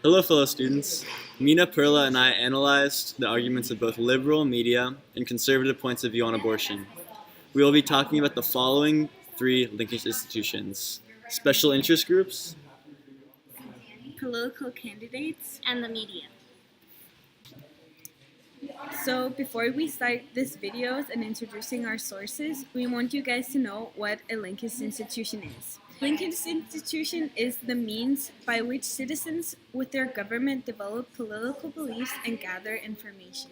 Hello, fellow students. Minna, Perla, and I analyzed the arguments of both liberal media and conservative points of view on abortion. We will be talking about the following three linkage institutions: special interest groups, political candidates, and the media. So before we start this videos and introducing our sources, we want you guys to know what a linkage institution is. Linkage institution is the means by which citizens with their government develop political beliefs and gather information.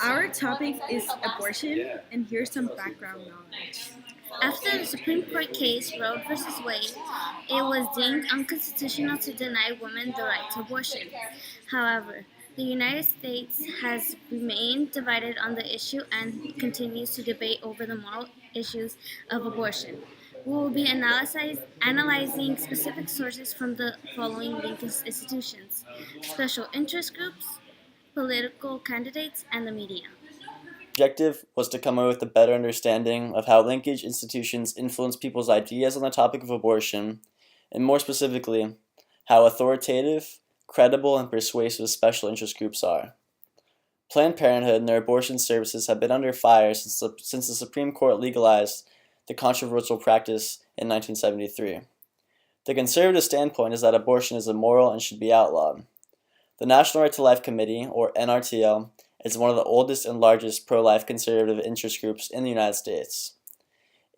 Our topic is abortion, and here's some background knowledge. After the Supreme Court case Roe v. Wade, it was deemed unconstitutional to deny women the right to abortion. However, the United States has remained divided on the issue and continues to debate over the moral issues of abortion. We will be analyzing specific sources from the following linkage institutions: special interest groups, political candidates, and the media. Objective was to come up with a better understanding of how linkage institutions influence people's ideas on the topic of abortion, and more specifically, how authoritative, credible, and persuasive special interest groups are. Planned Parenthood and their abortion services have been under fire since the Supreme Court legalized the controversial practice in 1973. The conservative standpoint is that abortion is immoral and should be outlawed. The National Right to Life Committee, or NRTL, is one of the oldest and largest pro-life conservative interest groups in the United States.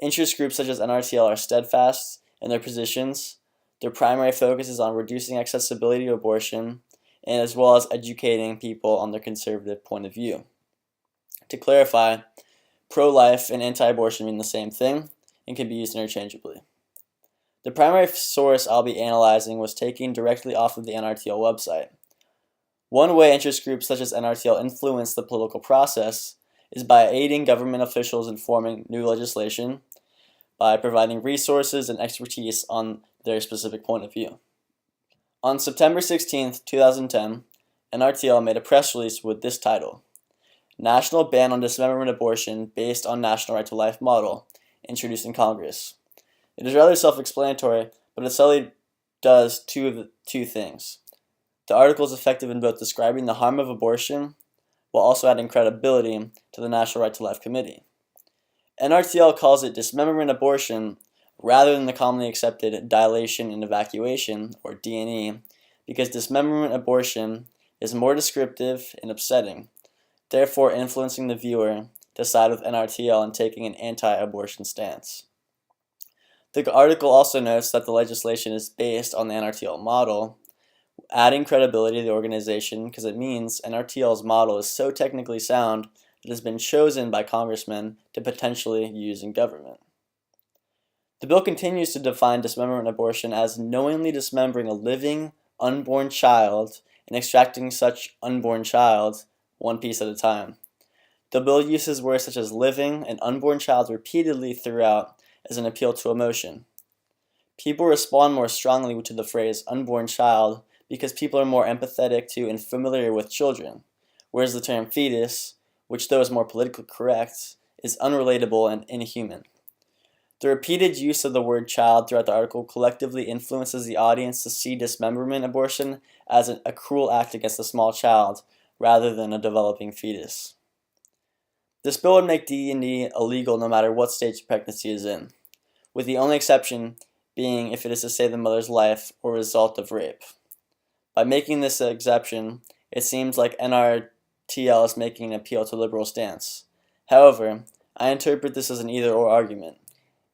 Interest groups such as NRTL are steadfast in their positions. Their primary focus is on reducing accessibility to abortion, and as well as educating people on their conservative point of view. To clarify, pro-life and anti-abortion mean the same thing and can be used interchangeably. The primary source I'll be analyzing was taken directly off of the NRTL website. One way interest groups such as NRTL influence the political process is by aiding government officials in forming new legislation, by providing resources and expertise on their specific point of view. On September 16, 2010, NRTL made a press release with this title: National Ban on Dismemberment Abortion Based on National Right to Life Model, introduced in Congress. It is rather self-explanatory, but it subtly does two things. The article is effective in both describing the harm of abortion while also adding credibility to the National Right to Life Committee. NRTL calls it dismemberment abortion rather than the commonly accepted dilation and evacuation, or D&E, because dismemberment abortion is more descriptive and upsetting, therefore influencing the viewer to side with NRTL and taking an anti-abortion stance. The article also notes that the legislation is based on the NRTL model, adding credibility to the organization because it means NRTL's model is so technically sound that it has been chosen by congressmen to potentially use in government. The bill continues to define dismemberment abortion as knowingly dismembering a living, unborn child and extracting such unborn child one piece at a time. The bill uses words such as living and unborn child repeatedly throughout as an appeal to emotion. People respond more strongly to the phrase unborn child because people are more empathetic to and familiar with children, whereas the term fetus, which though is more politically correct, is unrelatable and inhuman. The repeated use of the word child throughout the article collectively influences the audience to see dismemberment abortion as a cruel act against a small child rather than a developing fetus. This bill would make D&D illegal no matter what stage pregnancy is in, with the only exception being if it is to save the mother's life or result of rape. By making this exception, it seems like NRTL is making an appeal to a liberal stance. However, I interpret this as an either-or argument.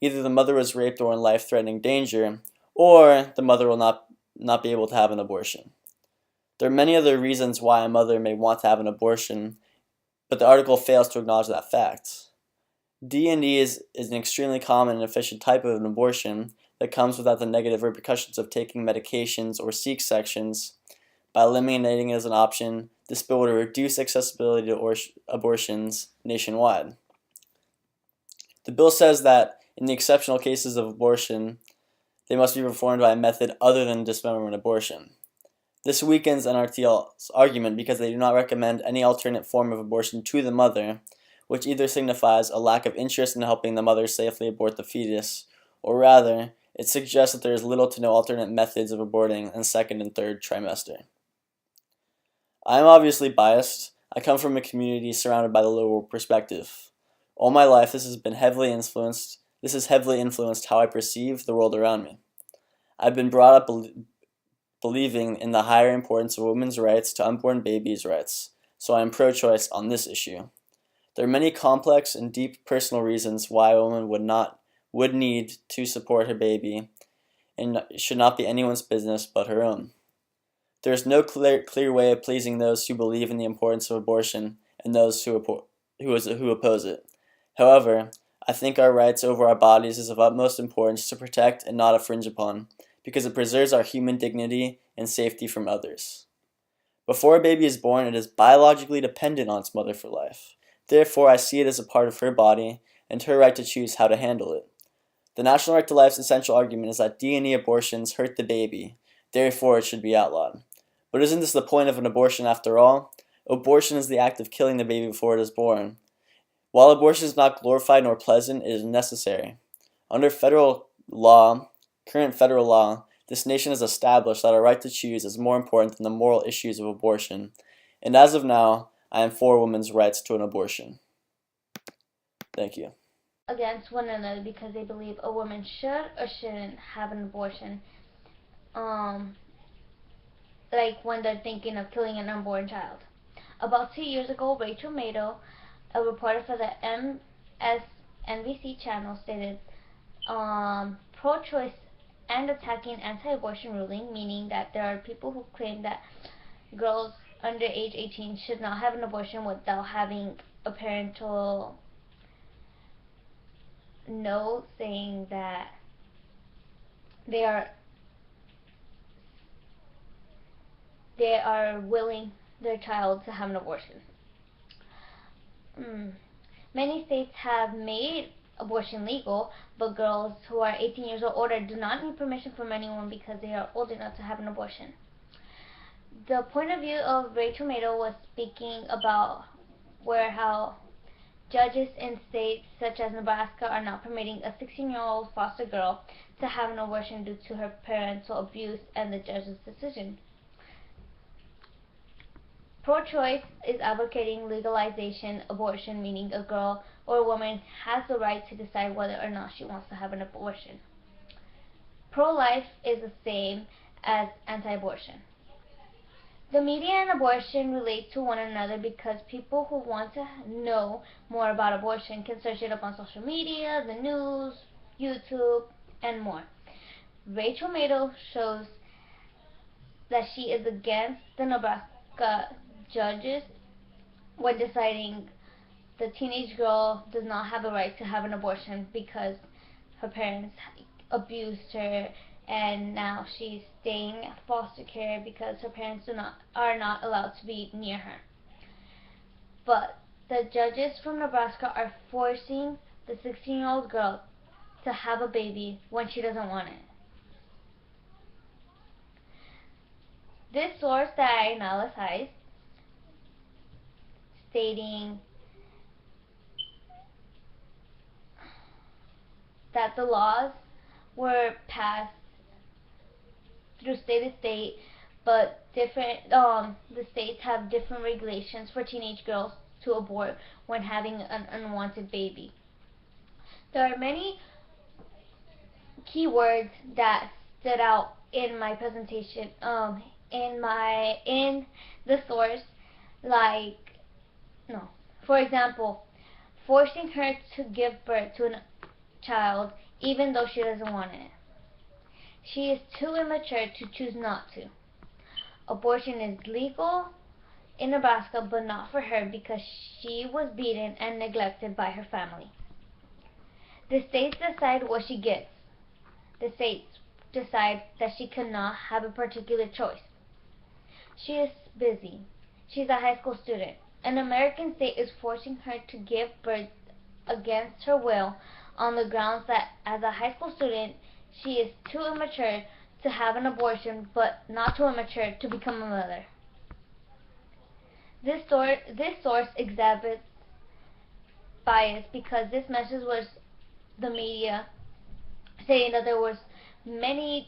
Either the mother was raped or in life-threatening danger, or the mother will not be able to have an abortion. There are many other reasons why a mother may want to have an abortion, but the article fails to acknowledge that fact. D&D is an extremely common and efficient type of an abortion that comes without the negative repercussions of taking medications or C-sections. By eliminating it as an option, this bill would reduce accessibility to abortions nationwide. The bill says that in the exceptional cases of abortion, they must be performed by a method other than dismemberment abortion. This weakens NRTL's argument because they do not recommend any alternate form of abortion to the mother, which either signifies a lack of interest in helping the mother safely abort the fetus, or rather, It suggests that there is little to no alternate methods of aborting in the second and third trimester. I am obviously biased. I come from a community surrounded by the liberal perspective. All my life, this has heavily influenced how I perceive the world around me. I've been brought up believing in the higher importance of women's rights to unborn babies' rights, so I am pro-choice on this issue. There are many complex and deep personal reasons why a woman would need to support her baby, and it should not be anyone's business but her own. There is no clear way of pleasing those who believe in the importance of abortion and those who oppose it. However, I think our rights over our bodies is of utmost importance to protect and not infringe upon, because it preserves our human dignity and safety from others. Before a baby is born, it is biologically dependent on its mother for life. Therefore, I see it as a part of her body and her right to choose how to handle it. The National Right to Life's essential argument is that D&E abortions hurt the baby, therefore it should be outlawed. But isn't this the point of an abortion after all? Abortion is the act of killing the baby before it is born. While abortion is not glorified nor pleasant, it is necessary. Under current federal law, this nation has established that our right to choose is more important than the moral issues of abortion, and as of now, I am for women's rights to an abortion. Thank you. Against one another because they believe a woman should or shouldn't have an abortion. Like when they're thinking of killing an unborn child. About 2 years ago, Rachel Maddow, a reporter for the MSNBC channel, stated, pro-choice and attacking anti-abortion ruling, meaning that there are people who claim that girls under age 18 should not have an abortion without having a parental note saying that they are willing their child to have an abortion. Many states have made abortion legal, but girls who are 18 years or older do not need permission from anyone because they are old enough to have an abortion. The point of view of Rachel Maddow was speaking about how judges in states such as Nebraska are not permitting a 16-year-old foster girl to have an abortion due to her parental abuse and the judge's decision. Pro-choice is advocating legalization abortion, meaning a girl or a woman has the right to decide whether or not she wants to have an abortion. Pro-life is the same as anti-abortion. The media and abortion relate to one another because people who want to know more about abortion can search it up on social media, the news, YouTube, and more. Rachel Maddow shows that she is against the Nebraska judges when deciding the teenage girl does not have a right to have an abortion because her parents abused her, and now she's staying in foster care because her parents are not allowed to be near her. But the judges from Nebraska are forcing the 16-year-old girl to have a baby when she doesn't want it. This source that I analyzed, stating that the laws were passed through state to state, but the states have different regulations for teenage girls to abort when having an unwanted baby. There are many keywords that stood out in my presentation, in the source, for example, forcing her to give birth to a child even though she doesn't want it. She is too immature to choose not to. Abortion is legal in Nebraska, but not for her because she was beaten and neglected by her family. The states decide what she gets. The states decide that she cannot have a particular choice. She is busy. She's a high school student. An American state is forcing her to give birth against her will on the grounds that as a high school student, she is too immature to have an abortion, but not too immature to become a mother. This source exhibits bias because this message was the media saying that there was many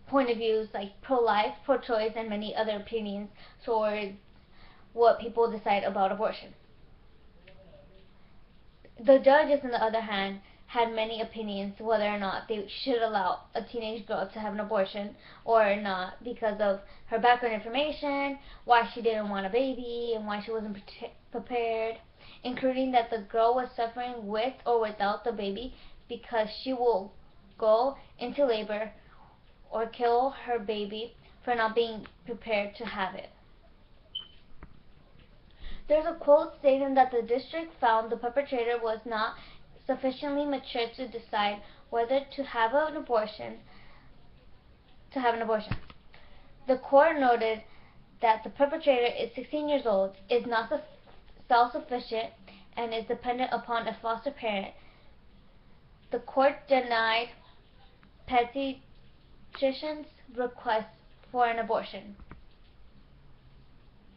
point of views, like pro-life, pro-choice, and many other opinions towards what people decide about abortion. The judges, on the other hand, had many opinions whether or not they should allow a teenage girl to have an abortion or not, because of her background information, why she didn't want a baby, and why she wasn't prepared, including that the girl was suffering with or without the baby because she will go into labor or kill her baby for not being prepared to have it. There's a quote stating that the district found the perpetrator was not sufficiently mature to decide whether to have an abortion. The court noted that the perpetrator is 16 years old, is not self-sufficient, and is dependent upon a foster parent. The court denied petition's request for an abortion.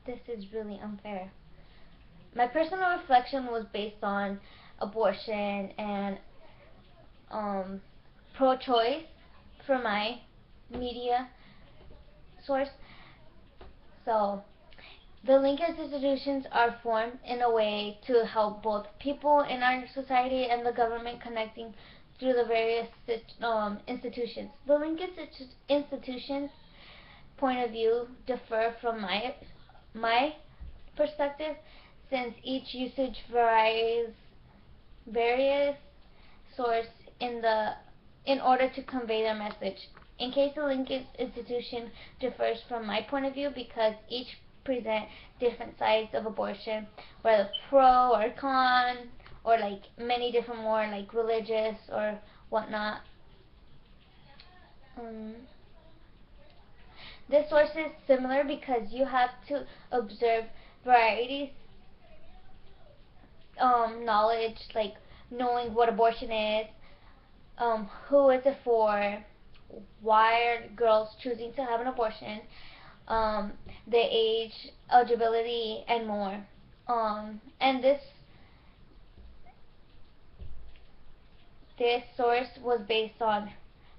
This is really unfair. My personal reflection was based on abortion and pro-choice for my media source. So, the Lincoln institutions are formed in a way to help both people in our society and the government connecting through the various institutions. The Lincoln institutions' point of view differ from my perspective, since each usage varies various source in order to convey their message. In case the Lincoln institution differs from my point of view because each present different sides of abortion, whether pro or con, or like many different more like religious or whatnot. This source is similar because you have to observe varieties knowledge, like knowing what abortion is, who is it for, why are girls choosing to have an abortion, the age, eligibility, and more. And this source was based on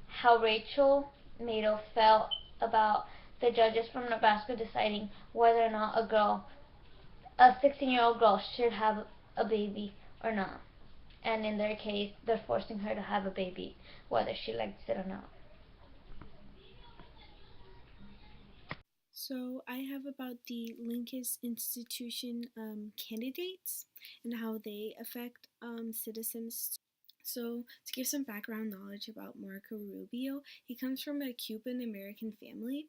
how Rachel Maddow felt about the judges from Nebraska deciding whether or not a 16-year-old girl should have a baby or not. And in their case, they're forcing her to have a baby, whether she likes it or not. So I have about the Lincus institution candidates and how they affect citizens. So to give some background knowledge about Marco Rubio, he comes from a Cuban American family.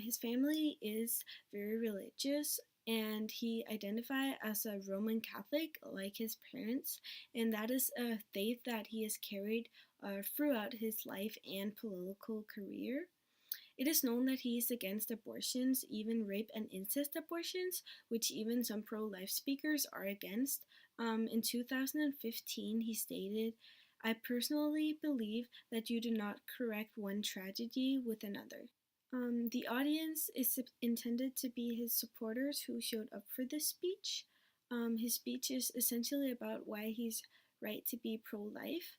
His family is very religious, and he identifies as a Roman Catholic like his parents, and that is a faith that he has carried throughout his life and political career. It is known that he is against abortions, even rape and incest abortions, which even some pro-life speakers are against. In 2015, he stated, "I personally believe that you do not correct one tragedy with another." The audience is intended to be his supporters who showed up for this speech. His speech is essentially about why he's right to be pro-life.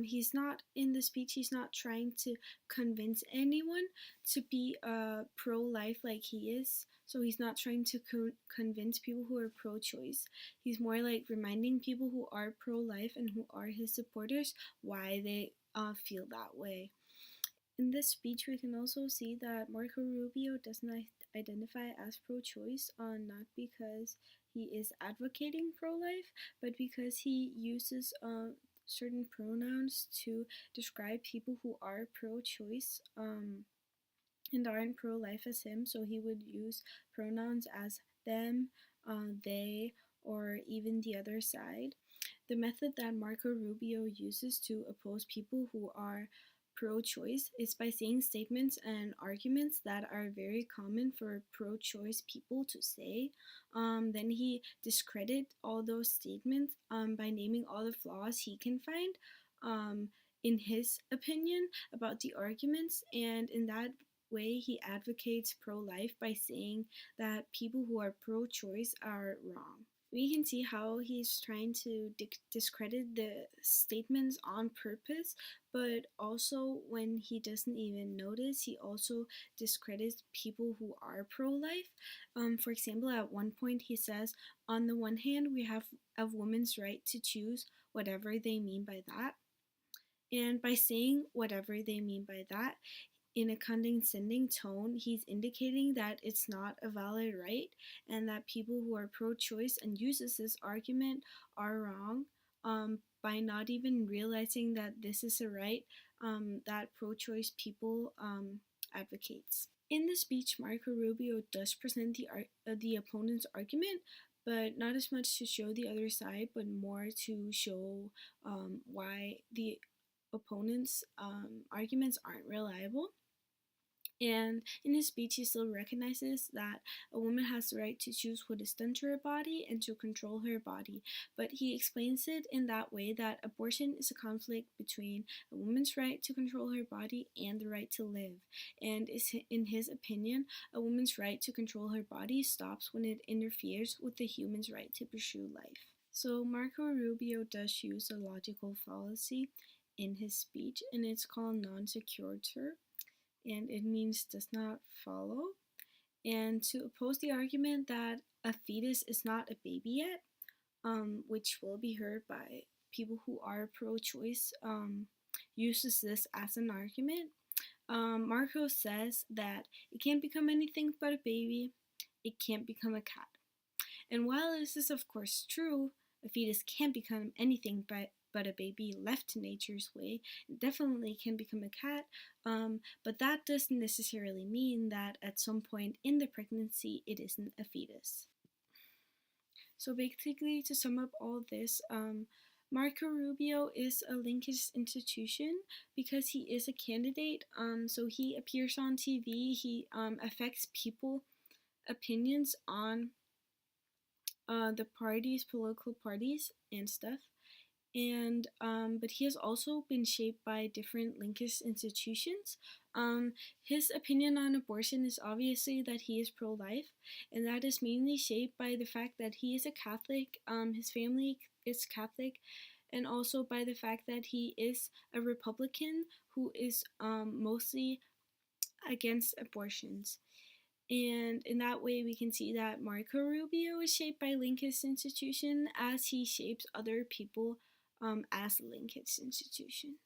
He's not in the speech. He's not trying to convince anyone to be pro-life like he is. So he's not trying to convince people who are pro-choice. He's more like reminding people who are pro-life and who are his supporters why they feel that way. In this speech, we can also see that Marco Rubio does not identify as pro-choice, not because he is advocating pro-life, but because he uses certain pronouns to describe people who are pro-choice and aren't pro-life as him. So he would use pronouns as them, they, or even the other side. The method that Marco Rubio uses to oppose people who are pro-choice is by saying statements and arguments that are very common for pro-choice people to say. Then he discredits all those statements by naming all the flaws he can find in his opinion about the arguments, and in that way he advocates pro-life by saying that people who are pro-choice are wrong. We can see how he's trying to discredit the statements on purpose, but also when he doesn't even notice, he also discredits people who are pro-life. For example, at one point he says, on the one hand, we have a woman's right to choose whatever they mean by that. And by saying whatever they mean by that, in a condescending tone, he's indicating that it's not a valid right and that people who are pro-choice and uses this argument are wrong by not even realizing that this is a right that pro-choice people advocates. In the speech, Marco Rubio does present the opponent's argument, but not as much to show the other side, but more to show why the opponent's arguments aren't reliable. And in his speech, he still recognizes that a woman has the right to choose what is done to her body and to control her body. But he explains it in that way that abortion is a conflict between a woman's right to control her body and the right to live. And in his opinion, a woman's right to control her body stops when it interferes with the human's right to pursue life. So Marco Rubio does use a logical fallacy in his speech, and it's called non sequitur, and it means does not follow. And to oppose the argument that a fetus is not a baby yet, which will be heard by people who are pro-choice, uses this as an argument. Marco says that it can't become anything but a baby, it can't become a cat. And while this is of course true, a fetus can't become anything but a baby left to nature's way. It definitely can become a cat, but that doesn't necessarily mean that at some point in the pregnancy it isn't a fetus. So basically, to sum up all this, Marco Rubio is a linkist institution because he is a candidate. So he appears on TV. He affects people opinions on the parties, political parties, and stuff. And but he has also been shaped by different linkist institutions. His opinion on abortion is obviously that he is pro-life, and that is mainly shaped by the fact that he is a Catholic. His family is Catholic, and also by the fact that he is a Republican who is mostly against abortions. And in that way, we can see that Marco Rubio is shaped by linkist institution as he shapes other people as a linkist institution.